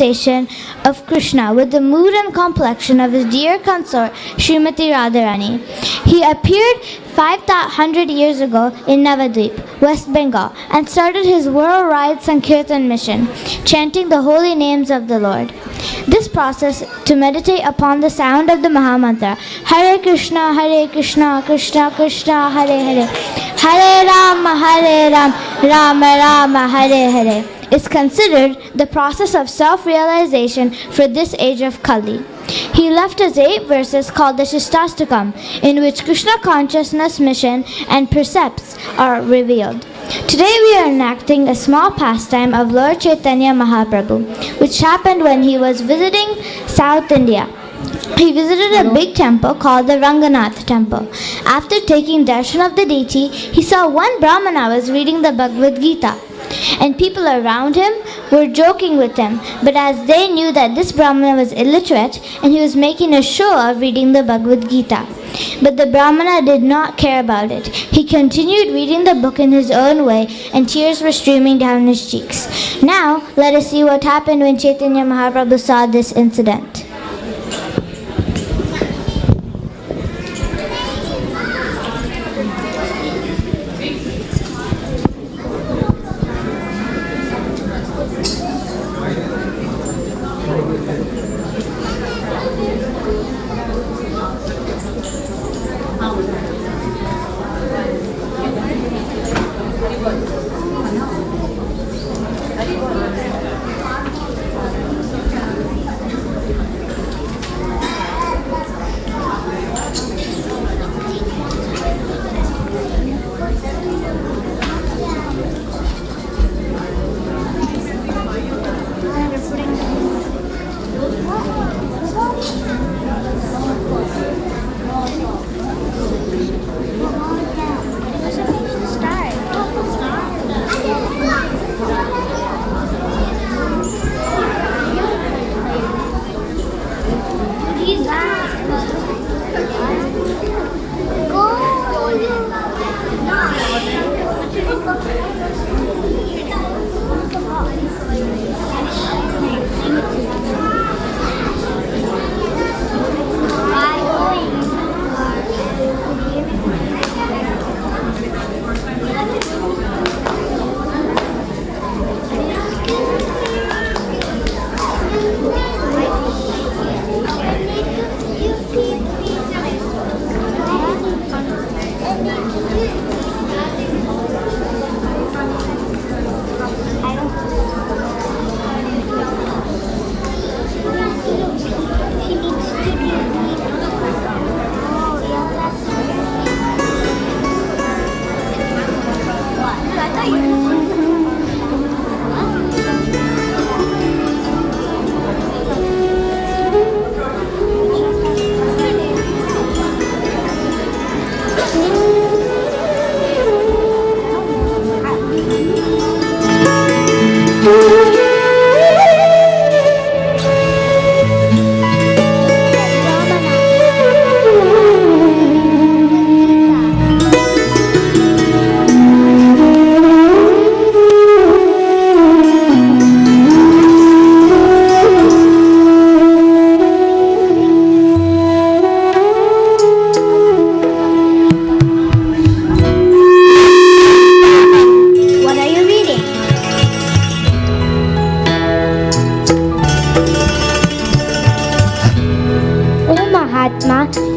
of Krishna with the mood and complexion of his dear consort Srimati Radharani. He appeared 500 years ago in Navadvip, West Bengal, and started his worldwide Sankirtan mission, chanting the holy names of the Lord. This process to meditate upon the sound of the Mahamantra, Hare Krishna, Krishna Krishna, Hare Hare, Hare Ram, Rama Rama, Hare Hare, is considered the process of self-realization for this age of Kali. He left us 8 verses called the Shastastakam, in which Krishna consciousness mission and precepts are revealed. Today we are enacting a small pastime of Lord Chaitanya Mahaprabhu, which happened when he was visiting South India. He visited a big temple called the Ranganath temple. After taking darshan of the deity, he saw one Brahmana was reading the Bhagavad Gita, and people around him were joking with him. But as they knew that this Brahmana was illiterate and he was making a show of reading the Bhagavad Gita. But the Brahmana did not care about it. He continued reading the book in his own way, and tears were streaming down his cheeks. Now, let us see what happened when Chaitanya Mahaprabhu saw this incident.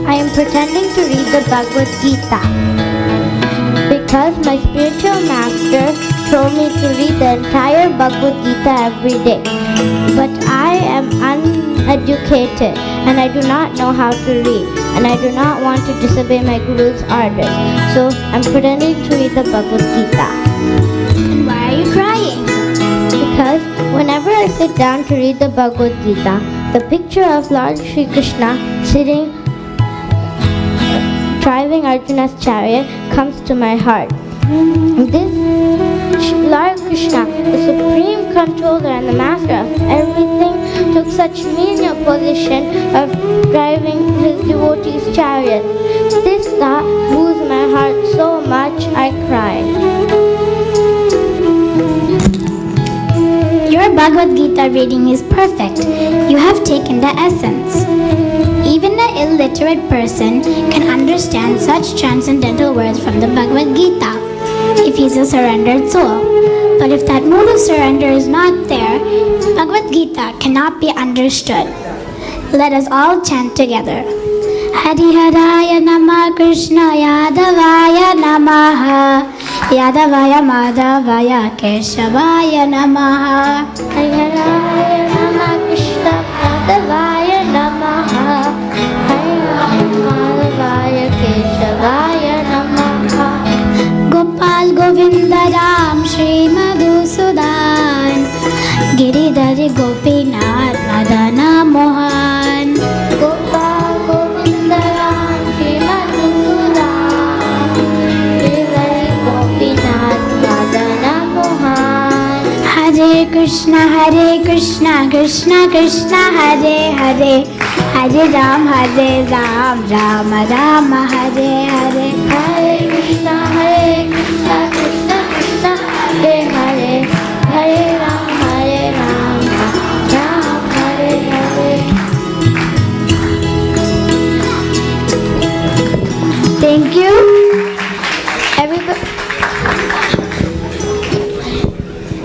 I am pretending to read the Bhagavad Gita because my spiritual master told me to read the entire Bhagavad Gita every day. But I am uneducated and I do not know how to read, and I do not want to disobey my Guru's orders. So I'm pretending to read the Bhagavad Gita. And why are you crying? Because whenever I sit down to read the Bhagavad Gita, the picture of Lord Sri Krishna sitting driving Arjuna's chariot comes to my heart. This Lord Krishna, the supreme controller and the master of everything, took such menial position of driving his devotee's chariot. This thought moves my heart so much I cry. Your Bhagavad Gita reading is perfect. You have taken the essence. Even an illiterate person can understand such transcendental words from the Bhagavad Gita if he's a surrendered soul. But if that mood of surrender is not there, Bhagavad Gita cannot be understood. Let us all chant together. Hariharaya Namah Krishna Yadavaya Namaha Yadavaya Madhavaya Keshavaya Namaha Hariharaya Namah Krishna Yadavaya Namaha Hariharaya Madhavaya Keshavaya Namaha Gopal Govinda Ram Shri Madhusudan Giridhari Gopinath Madana Mohan Gopal Govinda Ram Shri Madhusudan Giridhari Gopinath Madana Mohan Hare Krishna Krishna Krishna Hare Hare Hare Ram Ram Rama Hare Hare Hare Krishna Krishna Krishna Hare Hare Hare Ram Ram Hare Hare. Thank you. Everybody.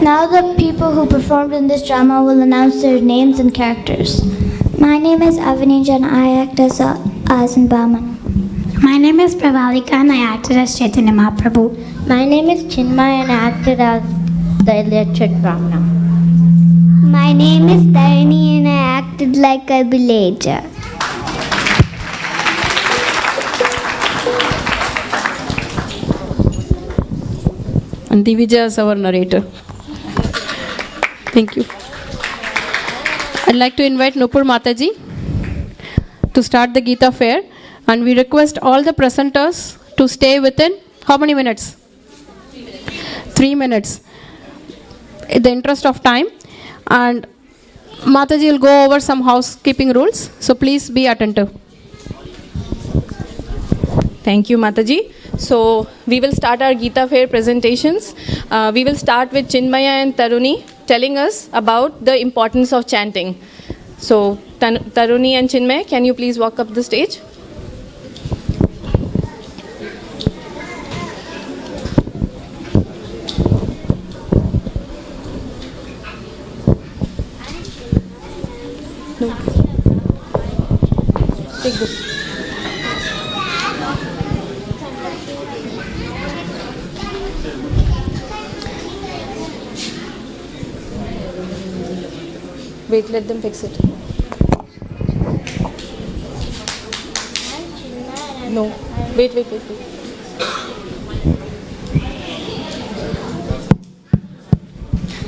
Now the people who performed in this drama will announce their names and characters. My name is Avanija and I act as an Brahman. My name is Pravalika and I acted as Chaitanya Mahaprabhu. My name is Chinmay and I acted as the illiterate Brahmana. My name is Tarini and I acted like a villager. And Divija is our narrator. Thank you. I'd like to invite Nupur Mataji to start the Gita Fair, and we request all the presenters to stay within how many minutes? 3 minutes. In the interest of time, and Mataji will go over some housekeeping rules, so please be attentive. Thank you, Mataji. So we will start our Gita Fair presentations. We will start with Chinmaya and Taruni telling us about the importance of chanting. So Taruni and Chinmaya, can you please walk up the stage? No. Take this. Wait, let them fix it. No. Wait.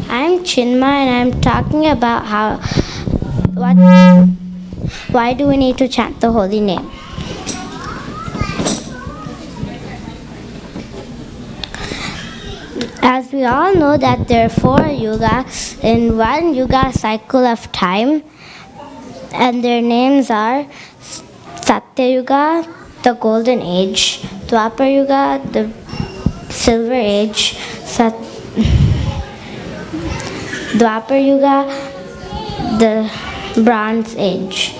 I'm Chinmay and I'm talking about why do we need to chant the holy name? As we all know that there are 4 yugas in one yuga cycle of time, and their names are Satya Yuga, the golden age, Dwapar Yuga, the silver age, Dwapar Yuga, the bronze age,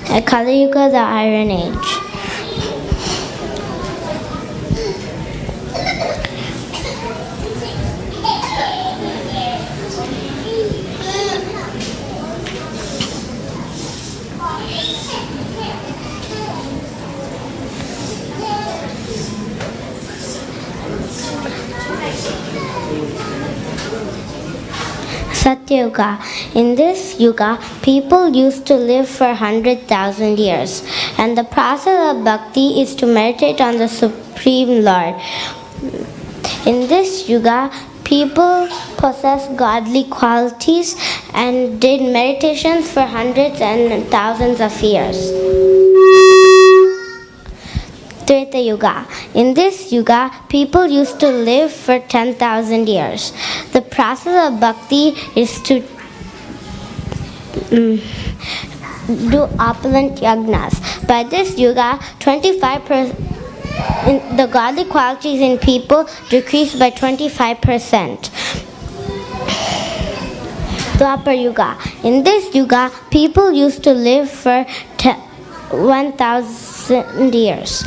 and Kali Yuga, the iron age. Satya Yuga. In this yuga, people used to live for 100,000 years, and the process of bhakti is to meditate on the Supreme Lord. In this yuga, people possessed godly qualities and did meditations for hundreds and thousands of years. Treta Yuga. In this yuga, people used to live for 10,000 years. The process of bhakti is to do opulent yagnas. By this yuga, 25% the godly qualities in people decreased by 25%. Dwapar Yuga. In this yuga, people used to live for 1,000 years.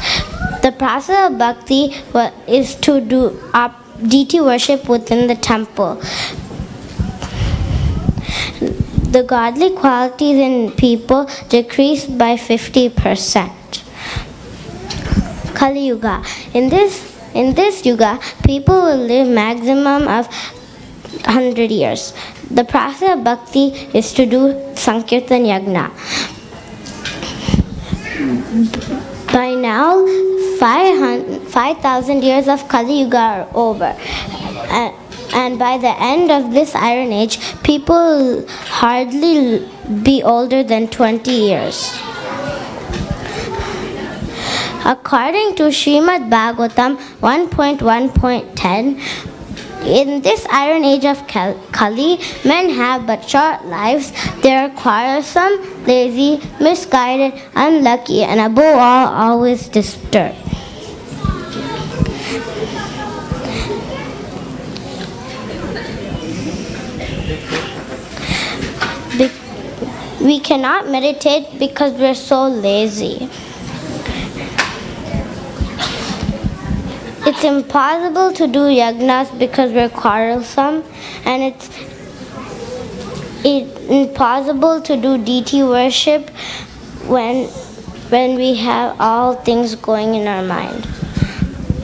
The process of bhakti is to do deity worship within the temple. The godly qualities in people decreased by 50%. Kali Yuga. In this yuga, people will live maximum of 100 years. The process of bhakti is to do Sankirtan Yagna. By now, 5,000 years of Kali Yuga are over. And by the end of this Iron Age, people will hardly be older than 20 years. According to Srimad Bhagavatam 1.1.10, in this Iron Age of Kali, men have but short lives. They are quarrelsome, lazy, misguided, unlucky, and above all, always disturbed. We cannot meditate because we're so lazy. It's impossible to do yagnas because we're quarrelsome, and it's impossible to do deity worship when we have all things going in our mind.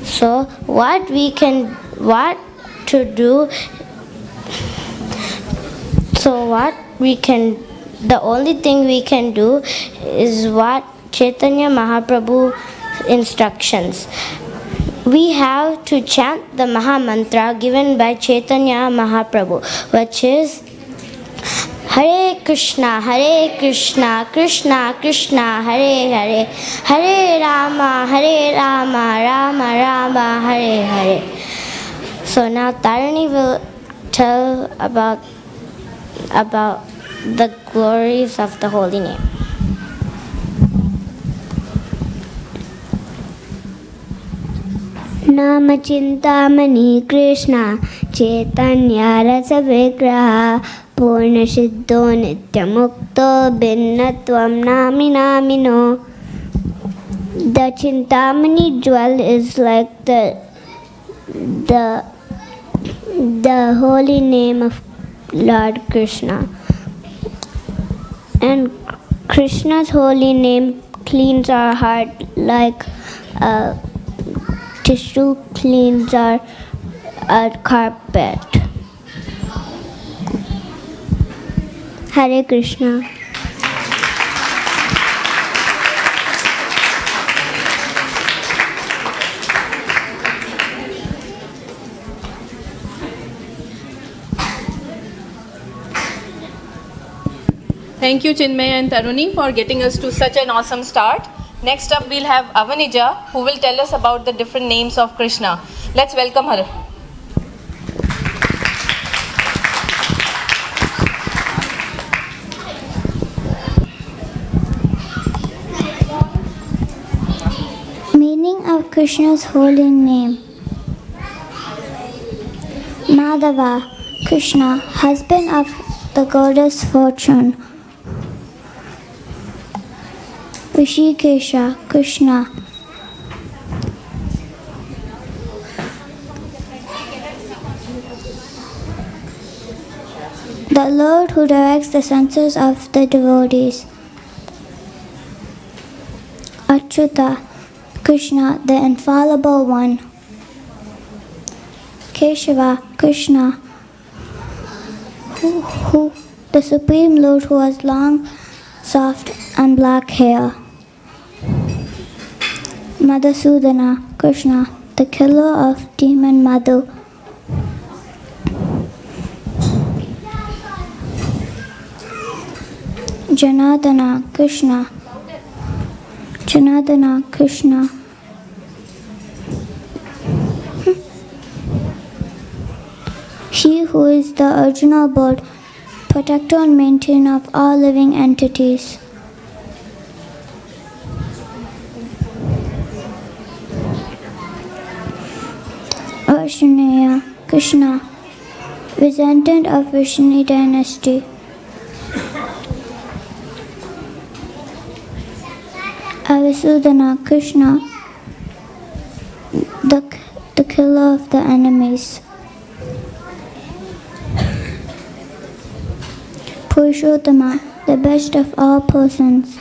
So the only thing we can do is what Chaitanya Mahaprabhu instructions. We have to chant the Maha Mantra given by Chaitanya Mahaprabhu, which is Hare Krishna, Krishna Krishna, Hare Hare, Hare Rama, Rama Rama, Hare Hare. So now Tarani will tell about the glories of the holy name. Nama Chintamani Krishna Chaitanya Rasa Vigraha Purna Siddho Nitya Mukto Binnatvam Nami Namino. The Chintamani jewel is like the holy name of Lord Krishna. And Krishna's holy name cleans our heart like tissue cleans our carpet. Hare Krishna. Thank you, Chinmaya and Taruni, for getting us to such an awesome start. Next up, we'll have Avanija, who will tell us about the different names of Krishna. Let's welcome her. Meaning of Krishna's holy name. Madhava, Krishna, husband of the goddess Fortune. Rishikesha, Krishna, the Lord who directs the senses of the devotees. Achyuta, Krishna, the infallible one. Keshava, Krishna, who the Supreme Lord who has long, soft and black hair. Madhusudana, Krishna, the killer of demon Madhu. Janardana, Krishna, he who is the original bird, protector and maintainer of all living entities. Varshaneya, Krishna, descendant of Vishnu dynasty. Avasudana Krishna, the killer of the enemies. Purushottama, the best of all persons.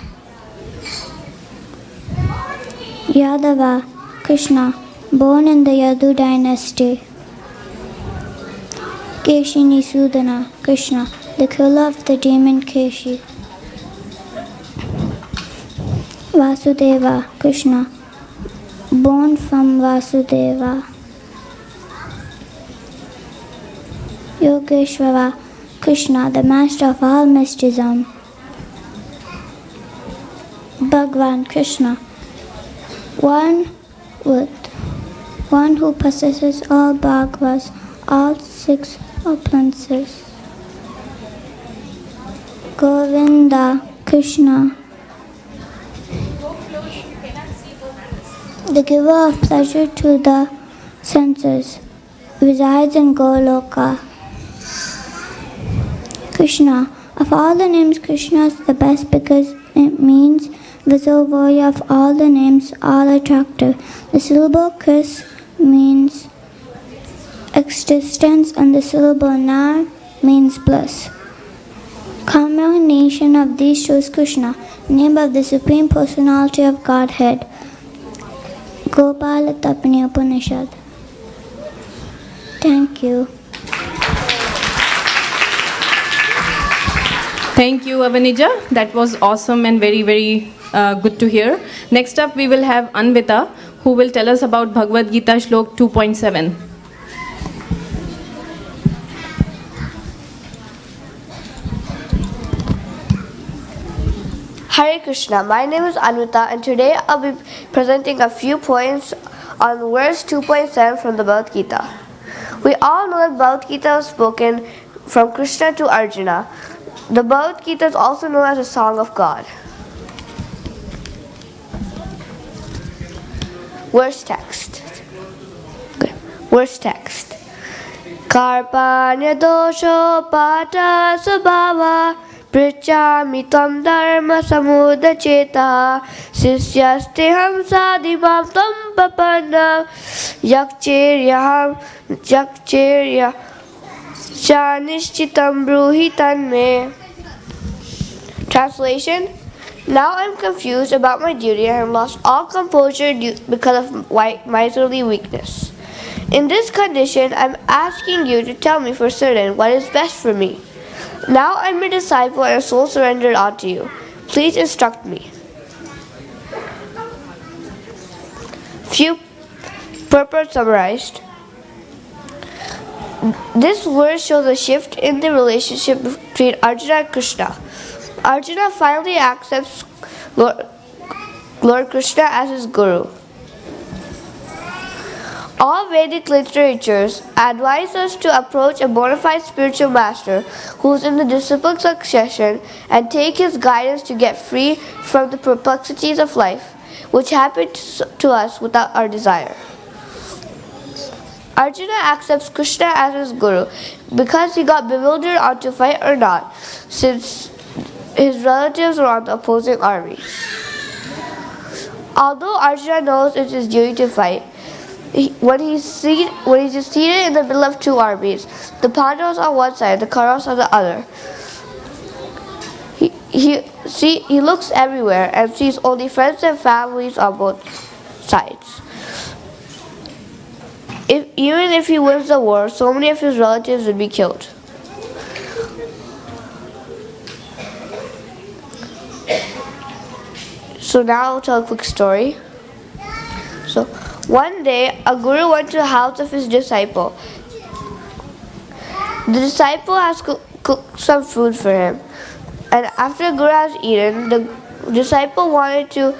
Yadava Krishna, born in the Yadu dynasty. Keshini Sudana Krishna, the killer of the demon Keshi. Vasudeva Krishna, born from Vasudeva. Yogeshwara Krishna, the master of all mysticism. Bhagwan Krishna, one who possesses all bhagavas, all 6 opulences. Govinda Krishna, the giver of pleasure to the senses, resides in Goloka. Krishna, of all the names, Krishna is the best because it means reservoir of all the names, all attractive. The syllable Kris means existence and the syllable Nar means bliss. Combination of these shows Krishna, name of the Supreme Personality of Godhead. Gopala Tapani Upanishad. Thank you. Thank you, Avanija. That was awesome and very, very good to hear. Next up, we will have Anvita, who will tell us about Bhagavad Gita Shlok 2.7. Hare Krishna, my name is Anvita and today I'll be presenting a few points on verse 2.7 from the Bhagavad Gita. We all know that Bhagavad Gita was spoken from Krishna to Arjuna. The Bhagavad Gita is also known as a song of God. Verse text. Verse text. Karpanya dosho pata subhava Prichami tam dharma samudacheta Sisyasteham sadhimam tam papanna Yakcheryaham Chanishchitam bruhi tanme. Translation. Now I'm confused about my duty and have lost all composure because of miserly weakness. In this condition, I'm asking you to tell me for certain what is best for me. Now I'm your disciple and soul surrendered unto you. Please instruct me. Few purport summarized. This verse shows a shift in the relationship between Arjuna and Krishna. Arjuna finally accepts Lord Krishna as his guru. All Vedic literatures advise us to approach a bona fide spiritual master who is in the disciplic succession and take his guidance to get free from the perplexities of life, which happen to us without our desire. Arjuna accepts Krishna as his guru because he got bewildered on to fight or not, since his relatives were on the opposing army. Although Arjuna knows it's his duty to fight, when he's seated in the middle of two armies, the Pandavas on one side, the Kauravas on the other, he looks everywhere and sees only friends and families on both sides. Even if he wins the war, so many of his relatives would be killed. So now I'll tell a quick story. So one day, a guru went to the house of his disciple. The disciple has cooked some food for him. And after the guru has eaten, the disciple wanted to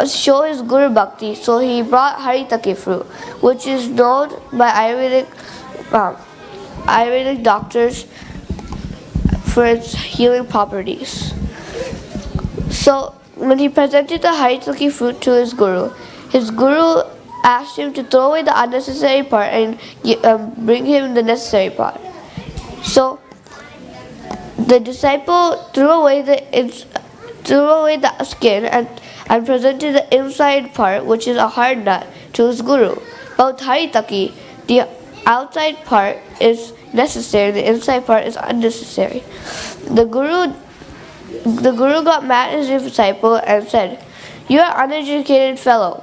show his guru bhakti, so he brought haritaki fruit, which is known by Ayurvedic doctors for its healing properties. So when he presented the haritaki fruit to his guru asked him to throw away the unnecessary part and bring him the necessary part. So the disciple threw away the skin and presented the inside part, which is a hard nut, to his guru. But with Haritaki, the outside part is necessary, the inside part is unnecessary. The guru got mad at his disciple and said, "You are an uneducated fellow."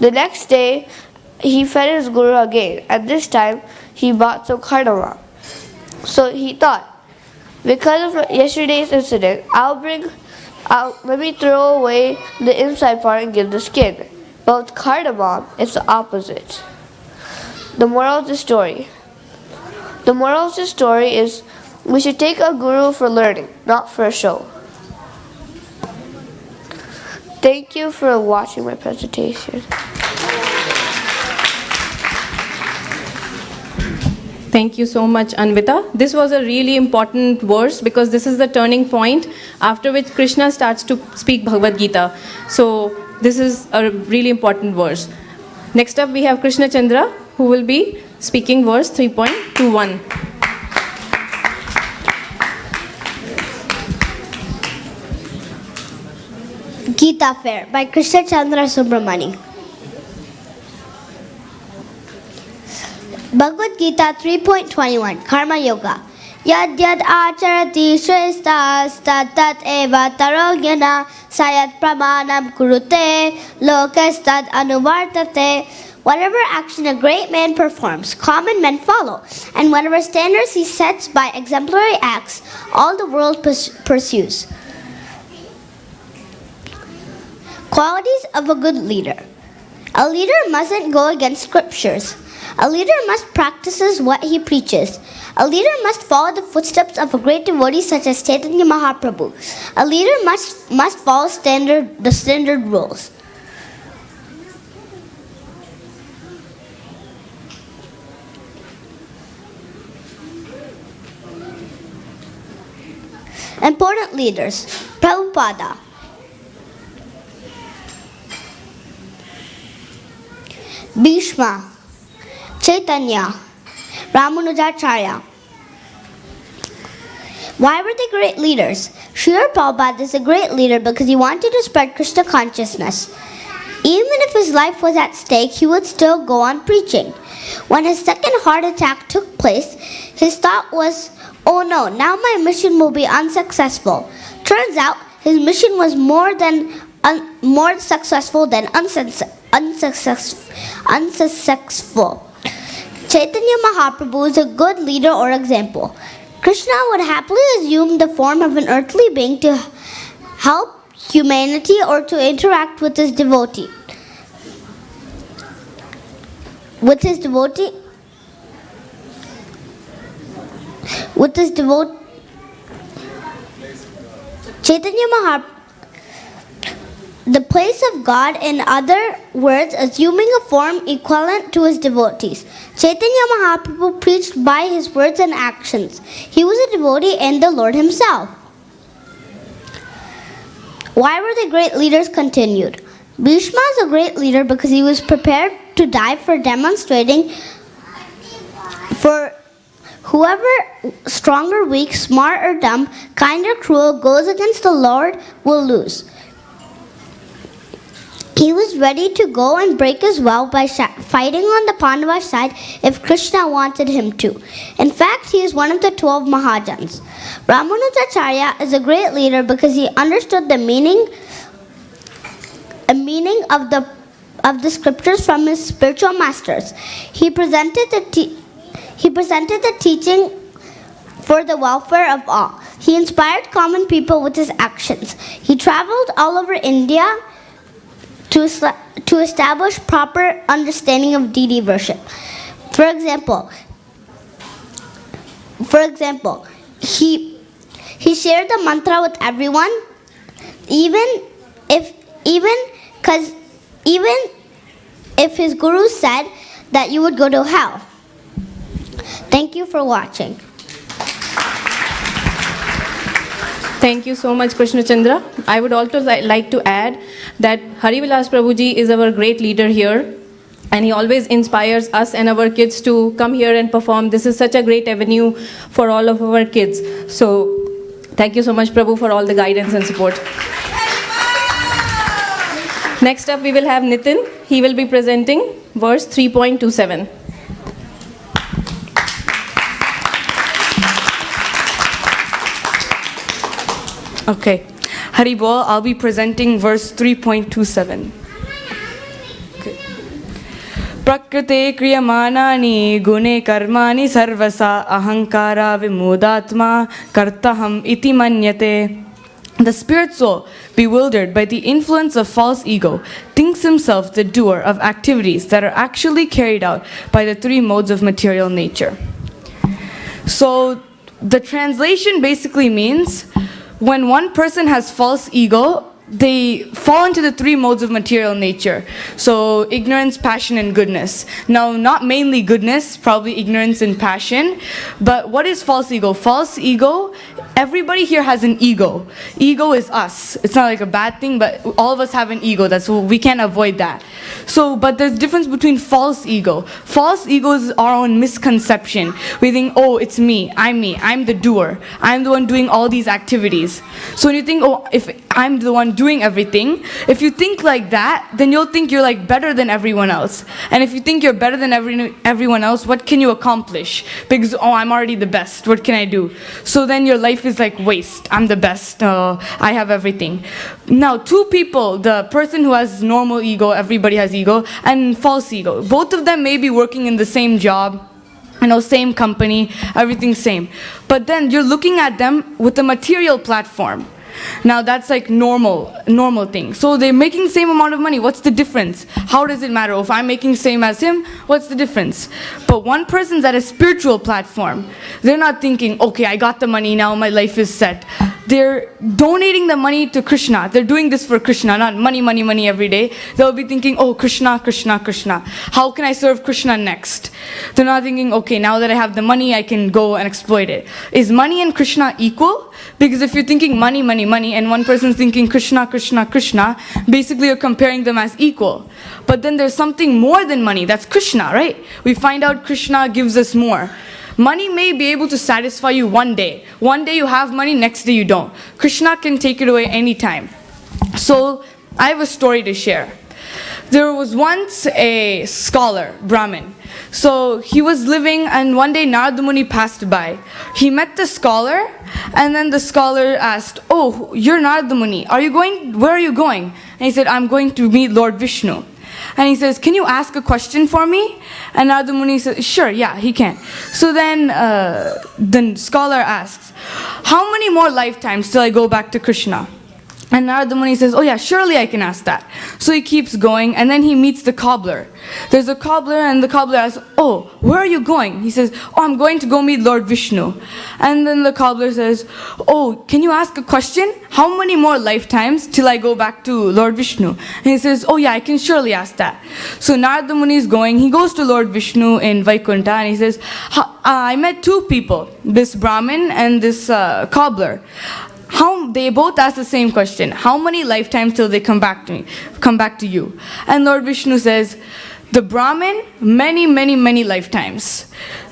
The next day, he fed his guru again, and this time he bought some cardamom. So he thought, because of yesterday's incident, let me throw away the inside part and give the skin. But with cardamom, it's the opposite. The moral of the story. The moral of the story is we should take a guru for learning, not for a show. Thank you for watching my presentation. Thank you so much, Anvita. This was a really important verse because this is the turning point after which Krishna starts to speak Bhagavad Gita. So this is a really important verse. Next up we have Krishna Chandra, who will be speaking verse 3.21. Gita Fair by Krishna Chandra Subramani. Bhagavad Gita 3.21 Karma Yoga. Yad yad acharati shrestha tat eva tarogyana sayat pramanam kurute lokastad anuvartate. Whatever action a great man performs, common men follow, and whatever standards he sets by exemplary acts, all the world pursues. Qualities of a good leader. A leader mustn't go against scriptures. A leader must practice what he preaches. A leader must follow the footsteps of a great devotee such as Chaitanya Mahaprabhu. A leader must follow the standard rules. Important leaders. Prabhupada. Bhishma, Chaitanya, Ramanujacharya. Why were they great leaders? Srila Prabhupada is a great leader because he wanted to spread Krishna consciousness. Even if his life was at stake, he would still go on preaching. When his second heart attack took place, his thought was, "Oh no, now my mission will be unsuccessful." Turns out, his mission was more successful than unsuccessful. Chaitanya Mahaprabhu is a good leader or example. Krishna would happily assume the form of an earthly being to help humanity or to interact with his devotee. Chaitanya Mahaprabhu, the place of God, in other words, assuming a form equivalent to his devotees. Chaitanya Mahaprabhu preached by his words and actions. He was a devotee and the Lord himself. Why were they great leaders? Continued. Bhishma is a great leader because he was prepared to die for demonstrating for whoever strong or weak, smart or dumb, kind or cruel, goes against the Lord will lose. He was ready to go and break his vow by fighting on the Pandava side if Krishna wanted him to. In fact, he is one of the 12 Mahajans. Ramanujacharya is a great leader because he understood the meaning of the scriptures from his spiritual masters. He presented the teaching for the welfare of all. He inspired common people with his actions. He traveled all over India to establish proper understanding of deity worship. For example, he shared the mantra with everyone, even if his guru said that you would go to hell. Thank you for watching. Thank you so much, Krishna Chandra. I would also like to add that Harivilas Prabhuji is our great leader here. And he always inspires us and our kids to come here and perform. This is such a great avenue for all of our kids. So thank you so much, Prabhu, for all the guidance and support. Next up, we will have Nitin. He will be presenting verse 3.27. Okay. Hari Bol, I'll be presenting verse 3.27. Okay. Prakrite kriyamanani gune karmani sarvasa ahankara vimudatma kartaham iti manyate. The spirit soul, bewildered by the influence of false ego, thinks himself the doer of activities that are actually carried out by the three modes of material nature. So the translation basically means when one person has false ego, they fall into the three modes of material nature. So ignorance, passion, and goodness. Now, not mainly goodness, probably ignorance and passion. But what is false ego? False ego, everybody here has an ego. Ego is us. It's not like a bad thing, but all of us have an ego. We can't avoid that. So, but there's difference between false ego. False ego is our own misconception. We think, oh, it's me, I'm the doer. I'm the one doing all these activities. So when you think, oh, if I'm the one doing everything, if you think like that, then you'll think you're like better than everyone else. And if you think you're better than everyone else, what can you accomplish? Because, oh, I'm already the best, what can I do? So then your life is like waste. I'm the best, I have everything. Now, two people, the person who has normal ego, everybody has ego, and false ego. Both of them may be working in the same job, same company, everything same. But then you're looking at them with a material platform. Now that's like normal thing. So they're making the same amount of money. What's the difference? How does it matter? If I'm making same as him, what's the difference? But one person's at a spiritual platform. They're not thinking, okay, I got the money, now my life is set. They're donating the money to Krishna. They're doing this for Krishna, not money, money, money every day. They'll be thinking, oh, Krishna, Krishna, Krishna. How can I serve Krishna next? They're not thinking, okay, now that I have the money, I can go and exploit it. Is money and Krishna equal? Because if you're thinking money, money, money, and one person's thinking Krishna, Krishna, Krishna, basically you're comparing them as equal. But then there's something more than money. That's Krishna, right? We find out Krishna gives us more. Money may be able to satisfy you one day. One day you have money, next day you don't. Krishna can take it away anytime. So I have a story to share. There was once a scholar, Brahmin. So he was living, and one day Narada Muni passed by. He met the scholar, and then the scholar asked, oh, you're Narada Muni. Where are you going? And he said, I'm going to meet Lord Vishnu. And he says, can you ask a question for me? And Narada Muni says, sure, yeah, he can. So then the scholar asks, how many more lifetimes till I go back to Krishna? And Narada Muni says, oh yeah, surely I can ask that. So he keeps going, and then he meets the cobbler. There's a cobbler, and the cobbler asks, oh, where are you going? He says, oh, I'm going to go meet Lord Vishnu. And then the cobbler says, oh, can you ask a question? How many more lifetimes till I go back to Lord Vishnu? And he says, oh yeah, I can surely ask that. So Narada Muni is going, he goes to Lord Vishnu in Vaikuntha, and he says, I met two people, this Brahmin and this cobbler. They both ask the same question. How many lifetimes till they come back to you? And Lord Vishnu says, the Brahmin, many, many, many lifetimes.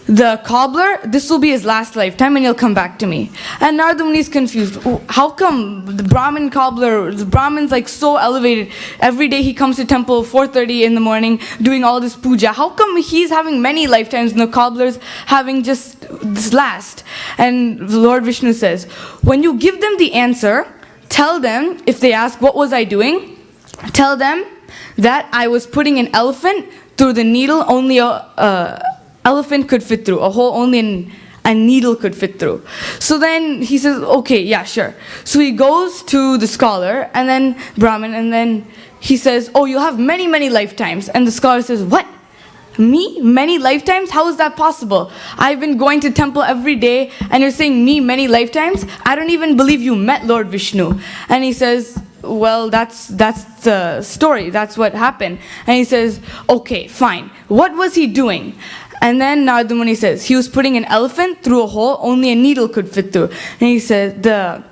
The cobbler, this will be his last lifetime and he'll come back to me. And Narada Muni is confused. How come the Brahmin cobbler, the Brahmin's like so elevated. Every day he comes to temple 4:30 in the morning doing all this puja. How come he's having many lifetimes and the cobbler's having just this last? And Lord Vishnu says, when you give them the answer, tell them, if they ask, what was I doing? Tell them that I was putting an elephant through the needle only a elephant could fit through, a hole only a needle could fit through. So then he says, okay, yeah, sure. So he goes to the scholar, and then Brahmin, and then he says, oh, you'll have many, many lifetimes. And the scholar says, what? Me? Many lifetimes? How is that possible? I've been going to temple every day, and you're saying me many lifetimes? I don't even believe you met Lord Vishnu. And he says, well, that's the story. That's what happened. And he says, okay, fine. What was he doing? And then Narada Muni says, he was putting an elephant through a hole only a needle could fit through. And he said, the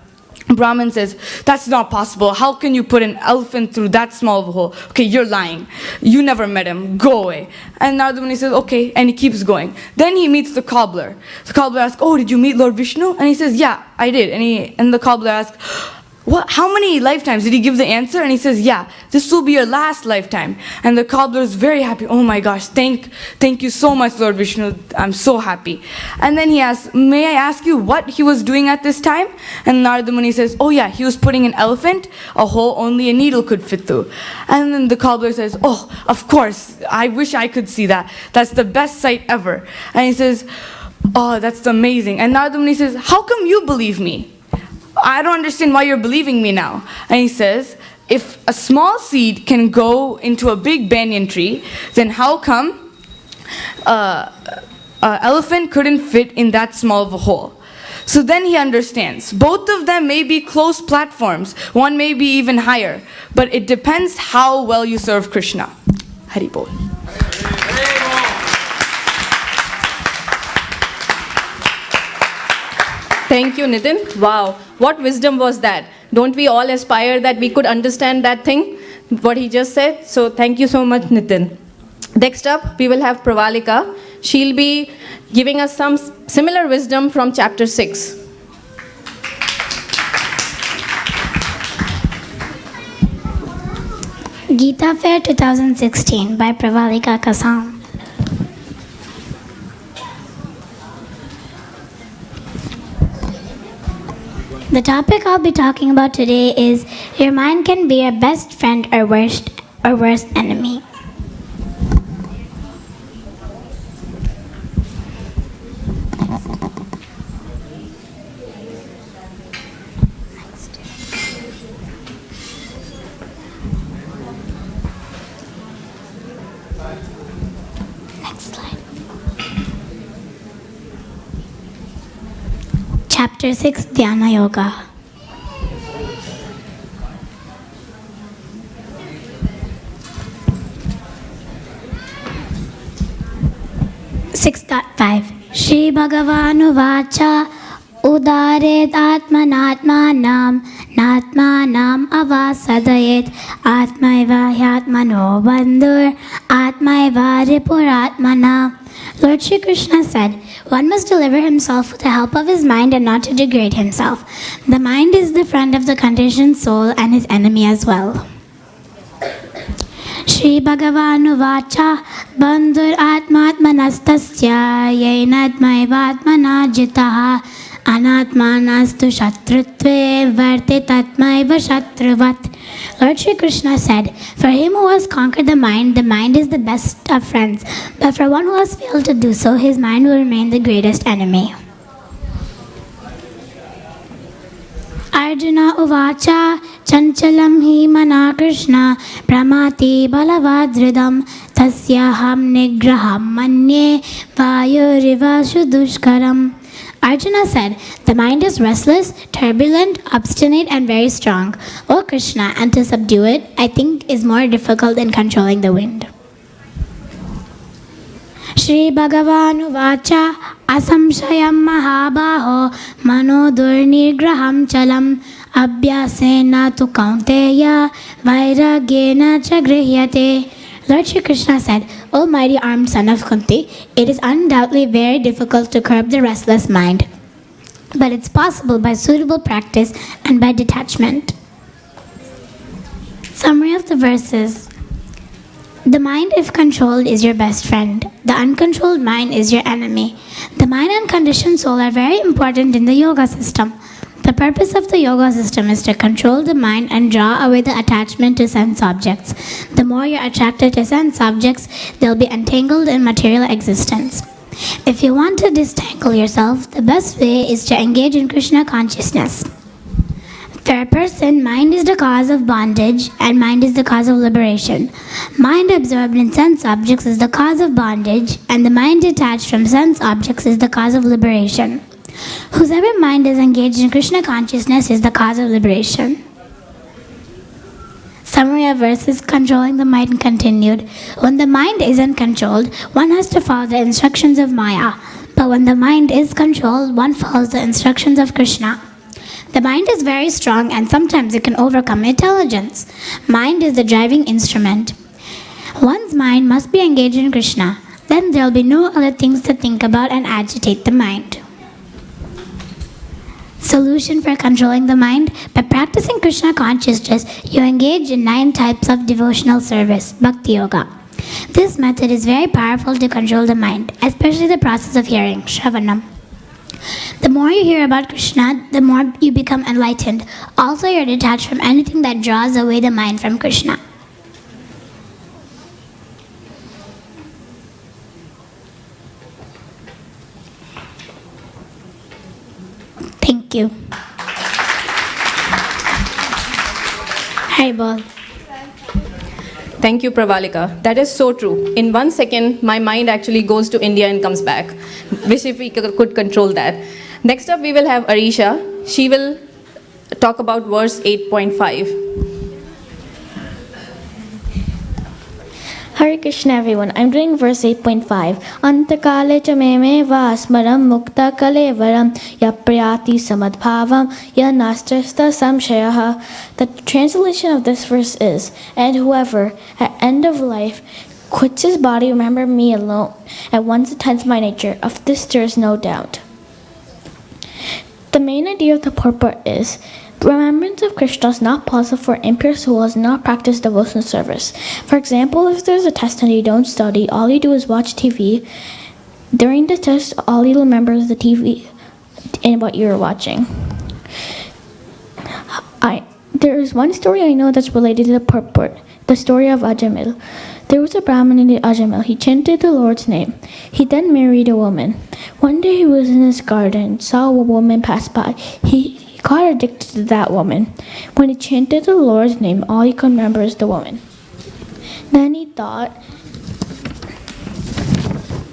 Brahmin says, that's not possible. How can you put an elephant through that small of a hole? Okay, you're lying. You never met him. Go away. And Narada Muni says, okay, and he keeps going. Then he meets the cobbler. The cobbler asks, oh, did you meet Lord Vishnu? And he says, yeah, I did. And the cobbler asks, what? How many lifetimes? Did he give the answer? And he says, yeah, this will be your last lifetime. And the cobbler is very happy. Oh my gosh, thank you so much, Lord Vishnu. I'm so happy. And then he asks, may I ask you what he was doing at this time? And Narada Muni says, oh yeah, he was putting an elephant, a hole only a needle could fit through. And then the cobbler says, oh, of course, I wish I could see that. That's the best sight ever. And he says, oh, that's amazing. And Narada Muni says, how come you believe me? I don't understand why you're believing me now. And he says, if a small seed can go into a big banyan tree, then how come an elephant couldn't fit in that small of a hole? So then he understands. Both of them may be close platforms. One may be even higher. But it depends how well you serve Krishna. Hari Bol. Thank you, Nitin. Wow, what wisdom was that? Don't we all aspire that we could understand that thing, what he just said? So thank you so much, Nitin. Next up, we will have Pravalika. She'll be giving us some similar wisdom from chapter 6. Gita Fair 2016 by Pravalika Kasam. The topic I'll be talking about today is your mind can be your best friend or worst enemy. Next slide. Chapter 6, Dhyana Yoga. Shri Bhagavanu Vacha Udaret Atmanatmanam Natmanam Avasadayet Atmaiva Hyatmano Bandhur Atmaiva Ripuratmana. Lord Shri Krishna said, one must deliver himself with the help of his mind and not to degrade himself. The mind is the friend of the conditioned soul and his enemy as well. Shri Bhagavanu Vacha Bandhur Atmatmanastasya Yainatmaivatmana Jitaha Anatmanastu Shatrutve Varte Tatmaiva Shatruvat. Lord Shri Krishna said, for him who has conquered the mind is the best of friends. But for one who has failed to do so, his mind will remain the greatest enemy. Arjuna Uvacha Chanchalam hi mana Krishna Pramati Balavadridam Tasyaham Nigraham Manye Vayuriva Shudushkaram. Arjuna said, the mind is restless, turbulent, obstinate, and very strong. O Krishna, and to subdue it, I think is more difficult than controlling the wind. Shri Bhagavanu Vacha Asamshayam Mahabaho Mano Durnirgraham Chalam Abhyasena tu Kaunteya Vairagena cha Grihyate. Lord Shri Krishna said, O mighty armed son of Kunti, it is undoubtedly very difficult to curb the restless mind. But it's possible by suitable practice and by detachment. Summary of the verses. The mind, if controlled, is your best friend. The uncontrolled mind is your enemy. The mind and conditioned soul are very important in the yoga system. The purpose of the yoga system is to control the mind and draw away the attachment to sense objects. The more you're attracted to sense objects, they'll be entangled in material existence. If you want to disentangle yourself, the best way is to engage in Krishna consciousness. For a person, mind is the cause of bondage and mind is the cause of liberation. Mind absorbed in sense objects is the cause of bondage, and the mind detached from sense objects is the cause of liberation. Whosever mind is engaged in Krishna consciousness is the cause of liberation. Summary of verses controlling the mind continued. When the mind isn't controlled, one has to follow the instructions of Maya. But when the mind is controlled, one follows the instructions of Krishna. The mind is very strong and sometimes it can overcome intelligence. Mind is the driving instrument. One's mind must be engaged in Krishna. Then there will be no other things to think about and agitate the mind. Solution for controlling the mind? By practicing Krishna consciousness, you engage in 9 types of devotional service, Bhakti Yoga. This method is very powerful to control the mind, especially the process of hearing, Shravanam. The more you hear about Krishna, the more you become enlightened. Also, you're detached from anything that draws away the mind from Krishna. Thank you. Haribol. Thank you, Pravalika. That is so true. In 1 second, my mind actually goes to India and comes back. Wish if we could control that. Next up, we will have Arisha. She will talk about verse 8.5. Hare Krishna, everyone. I'm doing verse 8.5. Antakale cha meme vasmaram mukta kalevaram yaprayati samadbhavam yanastarsta samshayaha. The translation of this verse is, and whoever at end of life quits his body, remember me alone. At once attends my nature. Of this there is no doubt. The main idea of the purport is remembrance of Krishna is not possible for impure souls who not practice devotional service. For example, if there's a test and you don't study, all you do is watch TV. During the test, all you remember is the TV and what you're watching. There is one story I know that's related to the purport, the story of Ajamil. There was a Brahmin named Ajamil. He chanted the Lord's name. He then married a woman. One day he was in his garden, saw a woman pass by. He got addicted to that woman. When he chanted the Lord's name, all he could remember is the woman. Then he thought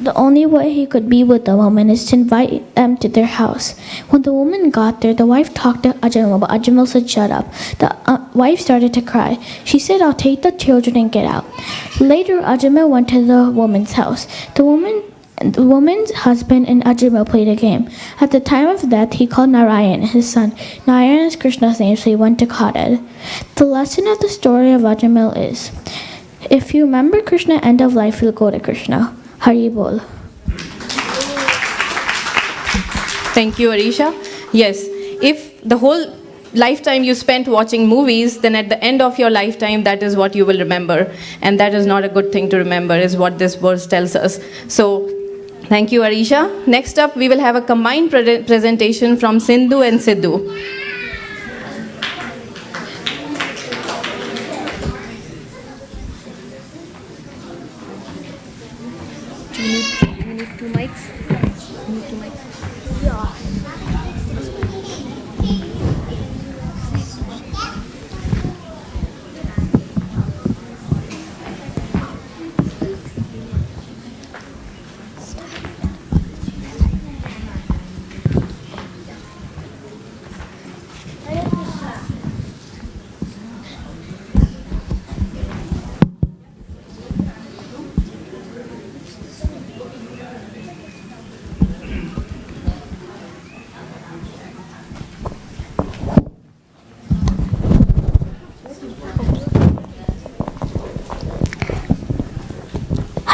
the only way he could be with the woman is to invite them to their house. When the woman got there, the wife talked to Ajamil, but Ajamil said, "Shut up." The wife started to cry. She said, "I'll take the children and get out." Later, Ajamil went to the woman's house. The woman's husband and Ajamil played a game. At the time of death, he called Narayan, his son. Narayan is Krishna's name, so he went to Khared. The lesson of the story of Ajamil is, if you remember Krishna end of life, you'll go to Krishna. Hari Bol. Thank you, Arisha. Yes, if the whole lifetime you spent watching movies, then at the end of your lifetime, that is what you will remember. And that is not a good thing to remember, is what this verse tells us. So, thank you, Arisha. Next up, we will have a combined presentation from Sindhu and Sidhu.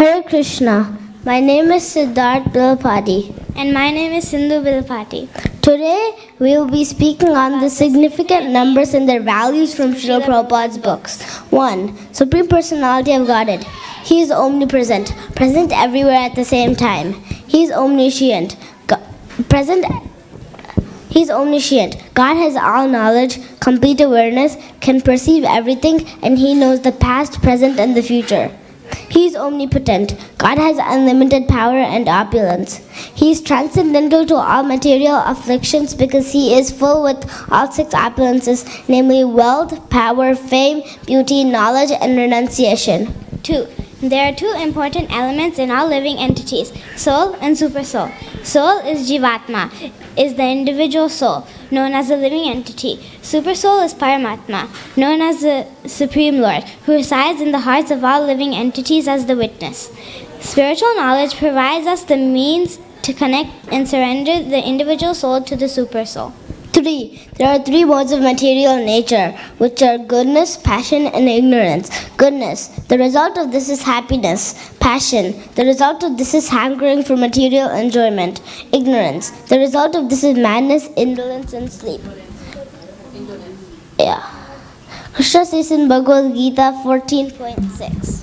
Hare Krishna. My name is Siddharth Bilpati. And my name is Sindhu Bilpati. Today, we will be speaking on the significant numbers and their values from Srila Prabhupada's books. 1. Supreme Personality of Godhead. He is omnipresent, present everywhere at the same time. He is omniscient, He is omniscient. God has all knowledge, complete awareness, can perceive everything, and He knows the past, present, and the future. He is omnipotent. God has unlimited power and opulence. He is transcendental to all material afflictions because He is full with all 6 opulences, namely wealth, power, fame, beauty, knowledge, and renunciation. 2. There are 2 important elements in all living entities, soul and supersoul. Soul is Jivatma, is the individual soul, known as a living entity. Supersoul is Paramatma, known as the Supreme Lord, who resides in the hearts of all living entities as the witness. Spiritual knowledge provides us the means to connect and surrender the individual soul to the supersoul. 3. 3. There are three modes of material nature, which are goodness, passion, and ignorance. Goodness. The result of this is happiness. Passion. The result of this is hankering for material enjoyment. Ignorance. The result of this is madness, indolence, and sleep. Yeah. Krishna says in Bhagavad Gita 14.6.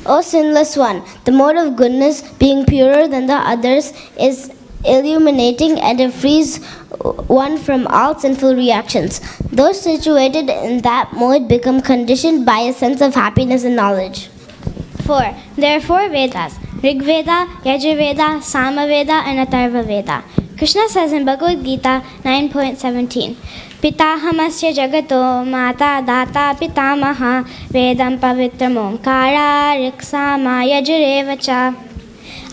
O sinless one, the mode of goodness, being purer than the others, is illuminating and it frees one from all sinful reactions. Those situated in that mode become conditioned by a sense of happiness and knowledge. 4. There are 4 Vedas: Rig Veda, Yajurveda, Samaveda, and Atharva Veda. Krishna says in Bhagavad Gita 9.17, Pitahamasya jagato mata data pitamaha vedam pavitram omkara riksama yajurevacha.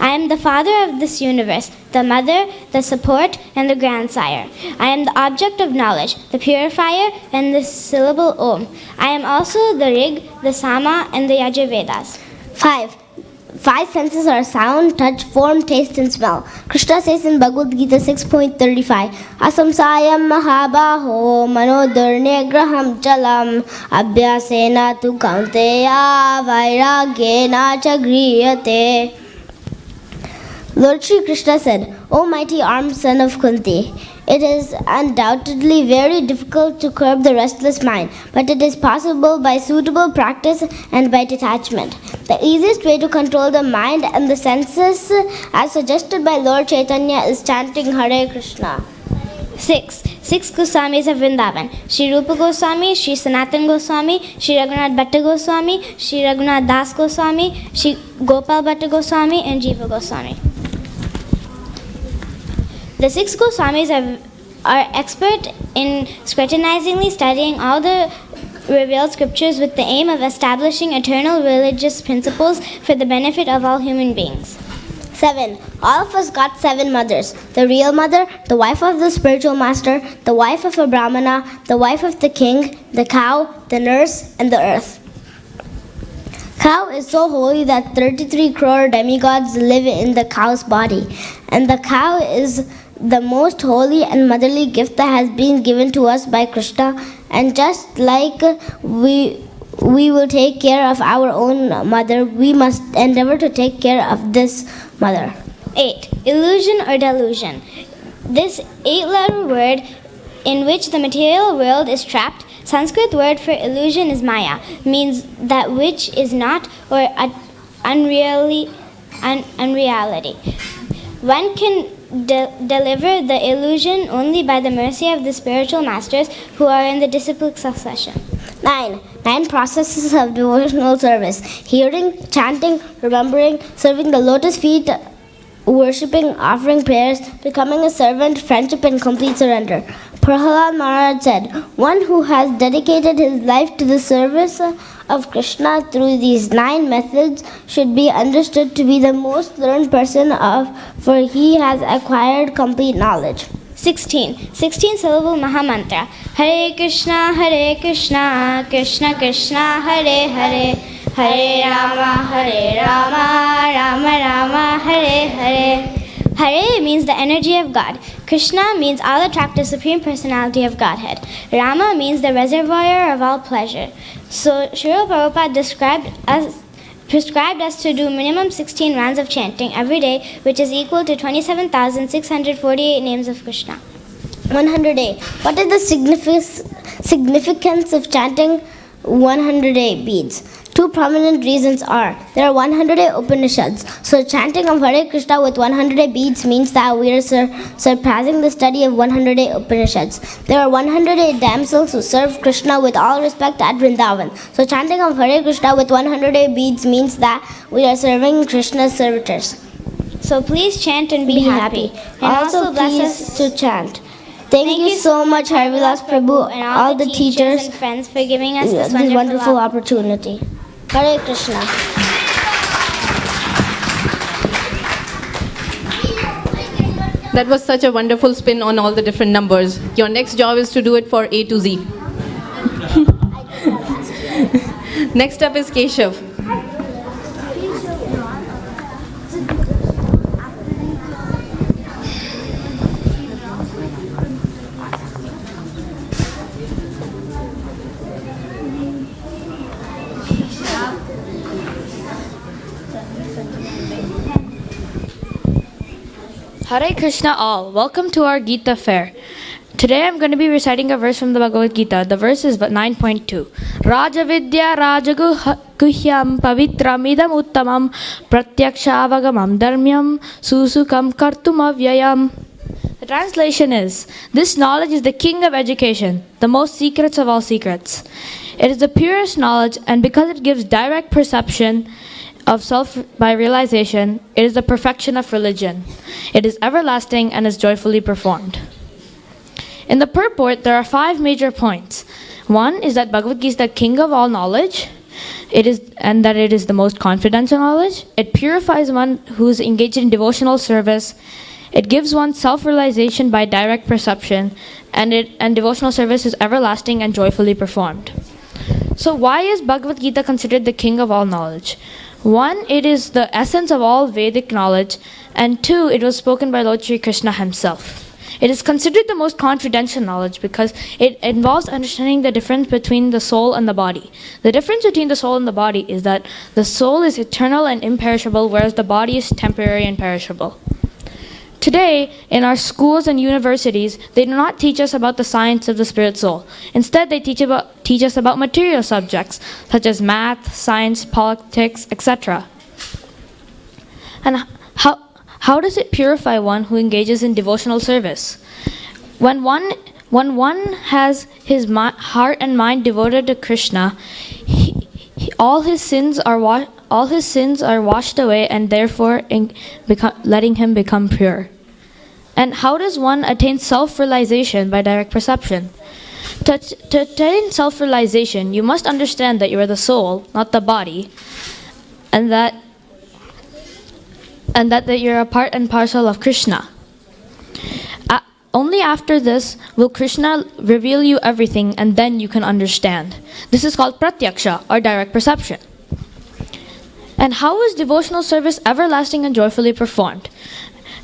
I am the father of this universe, the mother, the support, and the grandsire. I am the object of knowledge, the purifier, and the syllable Om. I am also the Rig, the Sama, and the Yajurvedas. 5. 5 senses are sound, touch, form, taste, and smell. Krishna says in Bhagavad Gita 6.35, Asamsayam mahabaho manodurnigraham chalam abhyasena tu kaunteya vairagyena cha griyate. Lord Shri Krishna said, O mighty armed son of Kunti, it is undoubtedly very difficult to curb the restless mind, but it is possible by suitable practice and by detachment. The easiest way to control the mind and the senses, as suggested by Lord Chaitanya, is chanting Hare Krishna. 6. 6 Goswamis of Vrindavan: Sri Rupa Goswami, Sri Sanatan Goswami, Sri Raghunath Bhatta Goswami, Sri Raghunath Das Goswami, Sri Gopal Bhatta Goswami, and Jiva Goswami. The 6 Goswamis are expert in scrutinizingly studying all the revealed scriptures with the aim of establishing eternal religious principles for the benefit of all human beings. 7. All of us got 7 mothers. The real mother, the wife of the spiritual master, the wife of a brahmana, the wife of the king, the cow, the nurse, and the earth. Cow is so holy that 33 crore demigods live in the cow's body. And the cow is the most holy and motherly gift that has been given to us by Krishna. And just like we will take care of our own mother, we must endeavor to take care of this mother. 8. Illusion or delusion. This 8-letter word in which the material world is trapped, Sanskrit word for illusion is Maya, means that which is not or unreality. One can deliver the illusion only by the mercy of the spiritual masters who are in the disciplic succession. 9. 9 processes of devotional service: hearing, chanting, remembering, serving the lotus feet, worshipping, offering prayers, becoming a servant, friendship, and complete surrender. Prahlad Maharaj said, one who has dedicated his life to the service of Krishna through these 9 methods should be understood to be the most learned person for he has acquired complete knowledge. 16 syllable Mahamantra: Hare Krishna, Krishna Krishna, Hare Hare, Hare Rama, Rama Rama, Hare Hare. Hare means the energy of God. Krishna means all attractive Supreme Personality of Godhead. Rama means the reservoir of all pleasure. So Srila Prabhupada prescribed us to do minimum 16 rounds of chanting every day, which is equal to 27,648 names of Krishna. 100A. What is the significance of chanting 100A beads? 2 prominent reasons are, there are 100A Upanishads. So chanting of Hare Krishna with 100A beads means that we are surpassing the study of 100A Upanishads. There are 100A damsels who serve Krishna with all respect at Vrindavan. So chanting of Hare Krishna with 100A beads means that we are serving Krishna's servitors. So please chant and be happy. And also bless us to chant. Thank you so much, Harivilas Prabhu, and all the teachers and friends for giving us this wonderful opportunity. Hare Krishna. That was such a wonderful spin on all the different numbers. Your next job is to do it for A to Z. Next up is Keshav. Hare Krishna all. Welcome to our Gita Fair. Today I'm going to be reciting a verse from the Bhagavad Gita. The verse is 9.2. Rajavidya rajaguhyam pavitram idam uttamam pratyakshavagam dharmyam susukam kartum avyayam. The translation is, this knowledge is the king of education, the most secrets of all secrets. It is the purest knowledge, and because it gives direct perception of self by realization, it is the perfection of religion. It is everlasting and is joyfully performed. In the purport, there are 5 major points. One is that Bhagavad Gita is the king of all knowledge, and that it is the most confidential knowledge. It purifies one who is engaged in devotional service. It gives one self-realization by direct perception, and devotional service is everlasting and joyfully performed. So why is Bhagavad Gita considered the king of all knowledge? 1, it is the essence of all Vedic knowledge, and 2, it was spoken by Lord Sri Krishna himself. It is considered the most confidential knowledge because it involves understanding the difference between the soul and the body. The difference between the soul and the body is that the soul is eternal and imperishable, whereas the body is temporary and perishable. Today, in our schools and universities, they do not teach us about the science of the spirit soul. Instead, they teach us about material subjects, such as math, science, politics, etc. And how does it purify one who engages in devotional service? When one has his heart and mind devoted to Krishna, all his sins are washed away, and therefore letting him become pure. And how does one attain self-realization by direct perception? To attain self-realization, you must understand that you are the soul, not the body, and that you're a part and parcel of Krishna. Only after this will Krishna reveal you everything, and then you can understand. This is called pratyaksha, or direct perception. And how is devotional service everlasting and joyfully performed?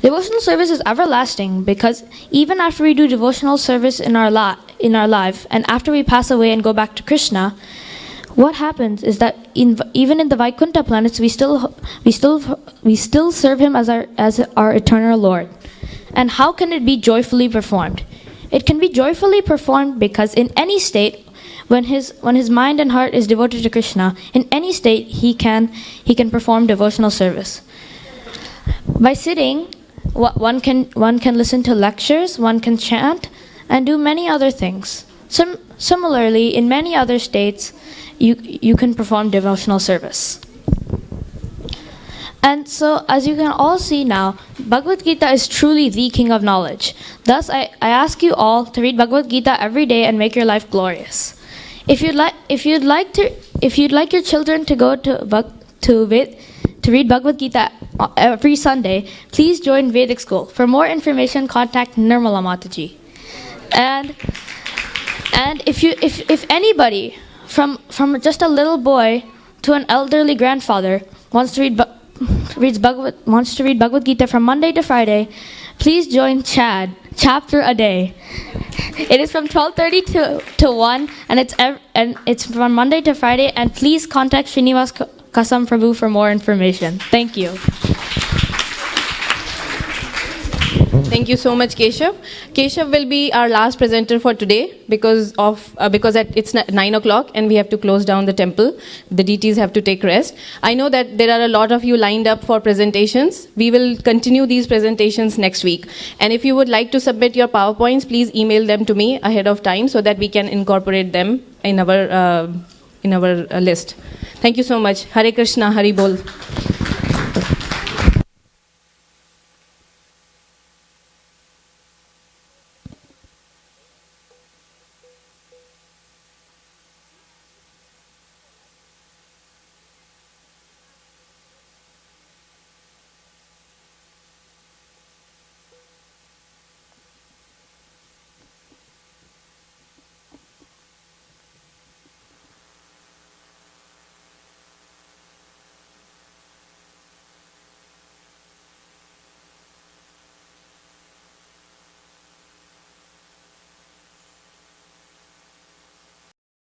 Devotional service is everlasting because even after we do devotional service in our life, and after we pass away and go back to Krishna, what happens is that even in the Vaikuntha planets, we still serve him as our eternal Lord. And how can it be joyfully performed? It can be joyfully performed because in any state, when his mind and heart is devoted to Krishna, in any state he can perform devotional service. By sitting, one can listen to lectures, one can chant, and do many other things. Similarly, in many other states, you can perform devotional service. And so, as you can all see now, Bhagavad Gita is truly the king of knowledge. Thus, I ask you all to read Bhagavad Gita every day and make your life glorious. If you'd like your children to go to read Bhagavad Gita every Sunday, please join Vedic School. For more information, contact Nirmala Mataji. And if anybody from just a little boy to an elderly grandfather wants to read Bhagavad Gita from Monday to Friday, please join Chad, chapter a day. It is from 12:30 to 1, and it's from Monday to Friday. And please contact Srinivas Kasam Prabhu for more information. Thank you. Thank you so much, Keshav. Keshav will be our last presenter for today because it's 9 o'clock and we have to close down the temple. The deities have to take rest. I know that there are a lot of you lined up for presentations. We will continue these presentations next week. And if you would like to submit your PowerPoints, please email them to me ahead of time so that we can incorporate them in our list. Thank you so much. Hare Krishna, Hari Bol.